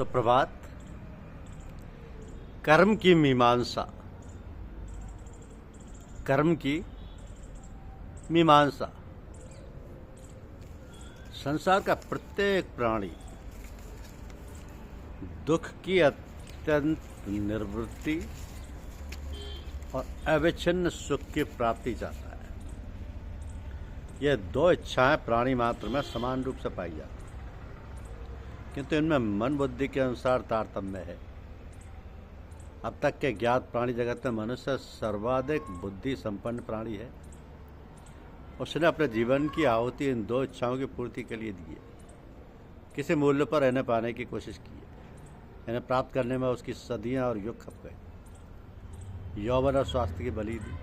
सुप्रभात। कर्म की मीमांसा। कर्म की मीमांसा। संसार का प्रत्येक प्राणी दुख की अत्यंत निर्वृत्ति और अविच्छिन्न सुख की प्राप्ति चाहता है। यह दो इच्छाएं प्राणी मात्र में समान रूप से पाई जाती हैं, किंतु इनमें मन बुद्धि के अनुसार तारतम्य है। अब तक के ज्ञात प्राणी जगत में मनुष्य सर्वाधिक बुद्धि संपन्न प्राणी है। उसने अपने जीवन की आहुति इन दो इच्छाओं की पूर्ति के लिए दी है। किसी मूल्य पर इन्हें पाने की कोशिश की है। इन्हें प्राप्त करने में उसकी सदियां और युग खप गए। यौवन और स्वास्थ्य की बलि दी।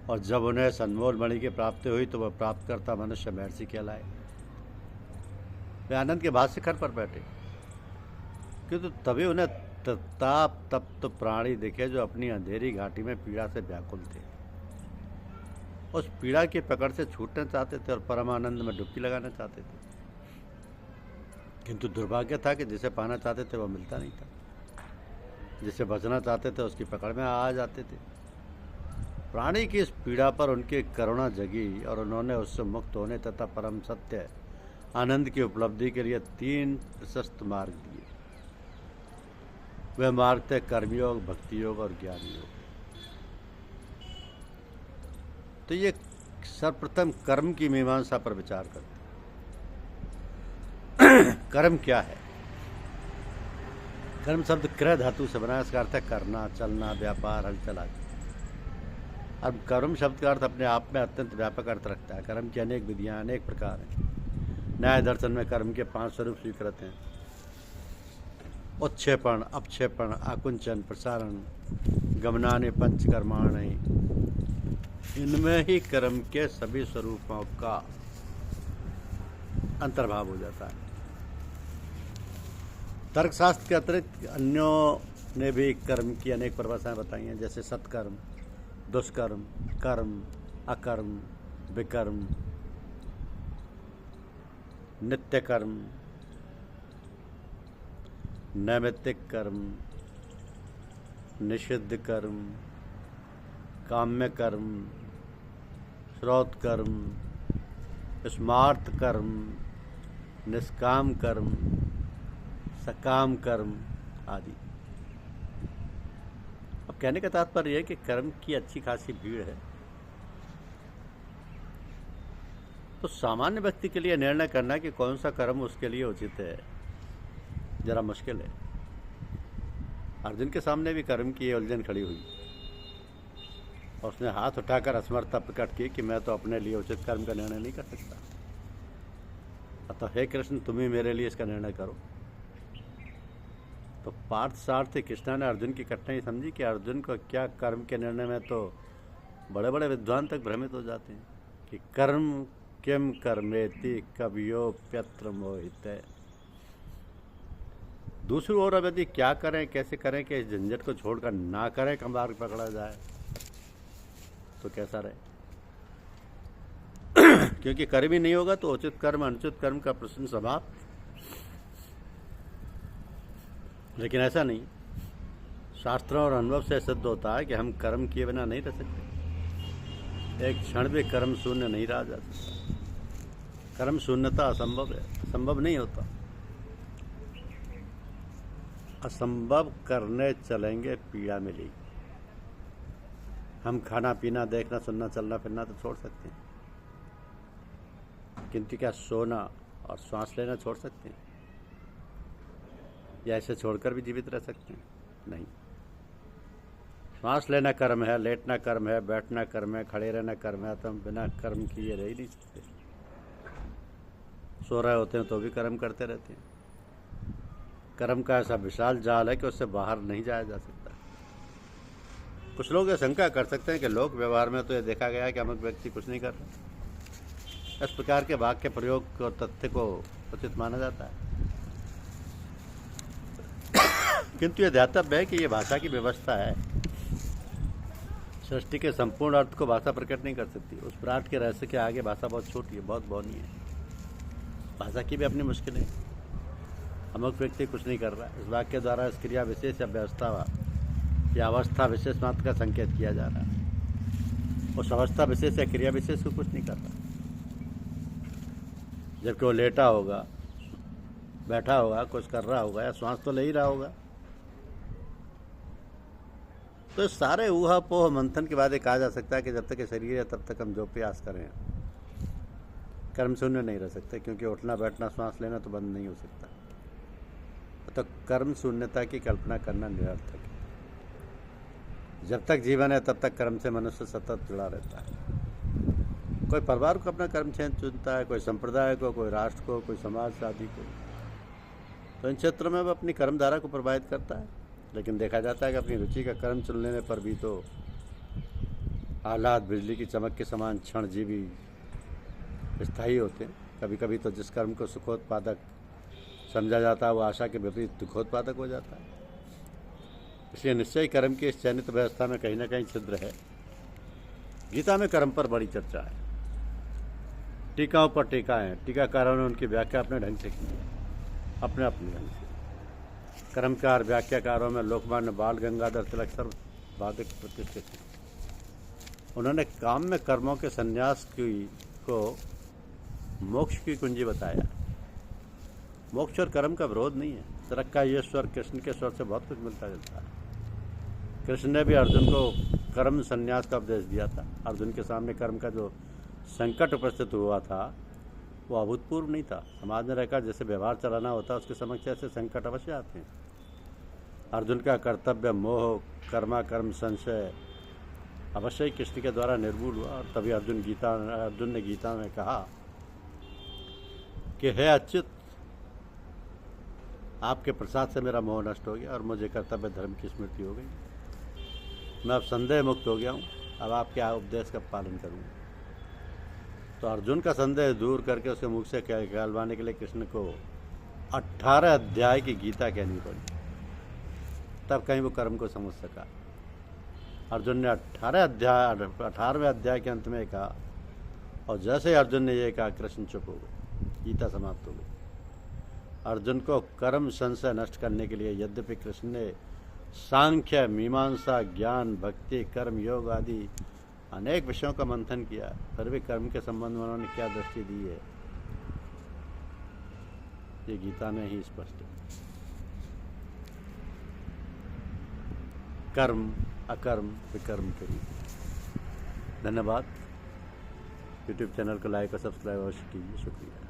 और जब उन्हें सन्मोल मणि की प्राप्ति हुई तो वह प्राप्त करता मनुष्य महर्षि कहलाए। वे आनंद के बाद शिखर पर बैठे, किंतु तभी उन्हें ताप तप्त प्राणी दिखे जो अपनी अंधेरी घाटी में पीड़ा से व्याकुल थे। उस पीड़ा की पकड़ से छूटना चाहते थे और परमानंद में डुबकी लगाना चाहते थे, किंतु दुर्भाग्य था कि जिसे पाना चाहते थे वह मिलता नहीं था। जिसे बचना चाहते थे उसकी पकड़ में आ जाते थे। प्राणी की इस पीड़ा पर उनकी करुणा जगी और उन्होंने उससे मुक्त होने तथा परम सत्य आनंद की उपलब्धि के लिए 3 प्रशस्त मार्ग दिए। वे मार्ग थे कर्मयोग, भक्ति योग और ज्ञान योग। तो ये सर्वप्रथम कर्म की मीमांसा पर विचार करते हैं। कर्म क्या है? कर्म शब्द क्रय धातु से बना है। इसका अर्थ है करना, चलना, व्यापार, हलचल आदि। अब कर्म शब्द का अर्थ अपने आप में अत्यंत व्यापक अर्थ रखता है। कर्म की अनेक विधियां, अनेक प्रकार हैं। न्याय दर्शन में कर्म के 5 स्वरूप स्वीकृत हैं: उत्क्षेपण, अपक्षेपण, आकुंचन, प्रसारण, गमनानि पंचकर्माणि। इनमें ही कर्म के सभी स्वरूपों का अंतर्भाव हो जाता है। तर्कशास्त्र के अतिरिक्त अन्यों ने भी कर्म की अनेक परिभाषाएं बताई हैं, जैसे सत्कर्म, दुष्कर्म, कर्म, अकर्म, विकर्म, नित्य कर्म, नैमित्तिक कर्म, निषिद्ध कर्म, काम्य कर्म, श्रौत कर्म, स्मार्त कर्म, निष्काम कर्म, सकाम कर्म आदि। अब कहने का तात्पर्य है कि कर्म की अच्छी खासी भीड़ है। तो सामान्य व्यक्ति के लिए निर्णय करना कि कौन सा कर्म उसके लिए उचित है जरा मुश्किल है। अर्जुन के सामने भी कर्म की उलझन खड़ी हुई और उसने हाथ उठाकर असमर्थता प्रकट की कि मैं तो अपने लिए उचित कर्म का निर्णय नहीं कर सकता। अतः हे कृष्ण, तुम ही मेरे लिए इसका निर्णय करो। तो पार्थ सारथी कृष्णा ने अर्जुन की कठिनाई समझी कि अर्जुन को क्या कर्म के निर्णय में तो बड़े बड़े विद्वान तक भ्रमित हो जाते हैं कि कर्म किम कर्मेति कवियोप्यत्र मोहित। दूसरी ओर अब यदि क्या करें, कैसे करें कि इस झंझट को छोड़कर ना करें का मार्ग पकड़ा जाए तो कैसा रहे? क्योंकि कर्म ही नहीं होगा तो उचित कर्म अनुचित कर्म का प्रश्न समाप्त। लेकिन ऐसा नहीं। शास्त्रों और अनुभव से सिद्ध होता है कि हम कर्म किए बिना नहीं रह सकते। एक क्षण भी कर्म शून्य नहीं रहा जा सकता। कर्म शून्यता असंभव है, संभव नहीं होता। असंभव करने चलेंगे पीड़ा मिलेगी। हम खाना पीना, देखना, सुनना, चलना फिरना तो छोड़ सकते हैं, किंतु क्या सोना और श्वास लेना छोड़ सकते हैं? या ऐसे छोड़कर भी जीवित रह सकते हैं? नहीं। श्वास लेना कर्म है, लेटना कर्म है, बैठना कर्म है, खड़े रहना कर्म है। तो हम बिना कर्म किए रह ही नहीं सकते। सो रहे होते हैं तो भी कर्म करते रहते हैं। कर्म का ऐसा विशाल जाल है कि उससे बाहर नहीं जाया जा सकता। कुछ लोग ये शंका कर सकते हैं कि लोक व्यवहार में तो ये देखा गया है कि अमुक व्यक्ति कुछ नहीं कर रहा। इस प्रकार के वाक्य प्रयोग और तथ्य को उचित माना जाता है, किंतु ये ध्यातव्य है कि ये भाषा की व्यवस्था है। सृष्टि के संपूर्ण अर्थ को भाषा प्रकट नहीं कर सकती। उस विराट के रहस्य के आगे भाषा बहुत छोटी है, बहुत बौनी है। भाषा की भी अपनी मुश्किलें। अमुक व्यक्ति कुछ नहीं कर रहा, इस वाक्य द्वारा इस क्रिया विशेष या व्यवस्था या अवस्था विशेष मात्र का संकेत किया जा रहा है। उस अवस्था विशेष या क्रिया विशेष को कुछ नहीं कर रहा, जबकि वो लेटा होगा, बैठा होगा, कुछ कर रहा होगा या श्वास तो ले ही रहा होगा। तो सारे ऊहा पोह मंथन के बाद कहा जा सकता है कि जब तक ये शरीर है तब तक हम जो प्रयास करें कर्म शून्य नहीं रह सकते, क्योंकि उठना बैठना श्वास लेना तो बंद नहीं हो सकता। तो कर्म शून्यता की कल्पना करना निरर्थक है। जब तक जीवन है तब तक कर्म से मनुष्य सतत जुड़ा रहता है। कोई परिवार को अपना कर्म क्षेत्र चुनता है, कोई संप्रदाय को, कोई राष्ट्र को, कोई समाज आदि को। तो इन क्षेत्रों में वह अपनी कर्मधारा को प्रभावित करता है। लेकिन देखा जाता है कि अपनी रुचि का कर्म चुन लेने पर भी तो आह्लाद बिजली की चमक के समान क्षणजीवी स्थायी होते हैं। कभी कभी तो जिस कर्म को सुखोत्पादक समझा जाता है वो आशा के विपरीत दुखोत्पादक हो जाता है। इसलिए निश्चय कर्म की इस चयनित व्यवस्था में कहीं ना कहीं छिद्र है। गीता में कर्म पर बड़ी चर्चा है, टीकाओं पर टीका है। टीकाकारों ने उनकी व्याख्या अपने ढंग से की है, अपने अपने ढंग से। कर्मकार व्याख्याकारों में लोकमान्य बाल गंगाधर तिलक सर्ववादिक प्रतिष्ठित हैं। उन्होंने काम में कर्मों के संन्यास को मोक्ष की कुंजी बताया। मोक्ष और कर्म का विरोध नहीं है। तिलक का ये स्वर कृष्ण के स्वर से बहुत कुछ मिलता जुलता है। कृष्ण ने भी अर्जुन को कर्म संन्यास का उपदेश दिया था। अर्जुन के सामने कर्म का जो संकट उपस्थित हुआ था वो अभूतपूर्व नहीं था। समाज में रहकर जैसे व्यवहार चलाना होता है उसके समक्ष ऐसे संकट अवश्य आते हैं। अर्जुन का कर्तव्य मोह कर्म संशय अवश्य ही कृष्ण के द्वारा निर्मूल हुआ। और तभी अर्जुन ने गीता में कहा कि हे अच्युत, आपके प्रसाद से मेरा मोह नष्ट हो गया और मुझे कर्तव्य धर्म की स्मृति हो गई। मैं अब संदेह मुक्त हो गया हूँ, अब आपके उपदेश का पालन करूँगा। तो अर्जुन का संदेह दूर करके उसके मुख से कहलवाने के लिए कृष्ण को 18 अध्याय की गीता कहनी पड़ी, तब कहीं वो कर्म को समझ सका। अर्जुन ने 18वें अध्याय के अंत में कहा, और जैसे ही अर्जुन ने ये कहा कृष्ण चुप हो गए, गीता समाप्त हो गई। अर्जुन को कर्म संशय नष्ट करने के लिए यद्यपि कृष्ण ने सांख्य, मीमांसा, ज्ञान, भक्ति, कर्म योग आदि अनेक विषयों का मंथन किया, फिर भी कर्म के संबंध में उन्होंने क्या दृष्टि दी है ये गीता में ही स्पष्ट है। कर्म अकर्म विकर्म करिए। धन्यवाद। यूट्यूब चैनल को लाइक और सब्सक्राइब अवश्य कीजिए। शुक्रिया।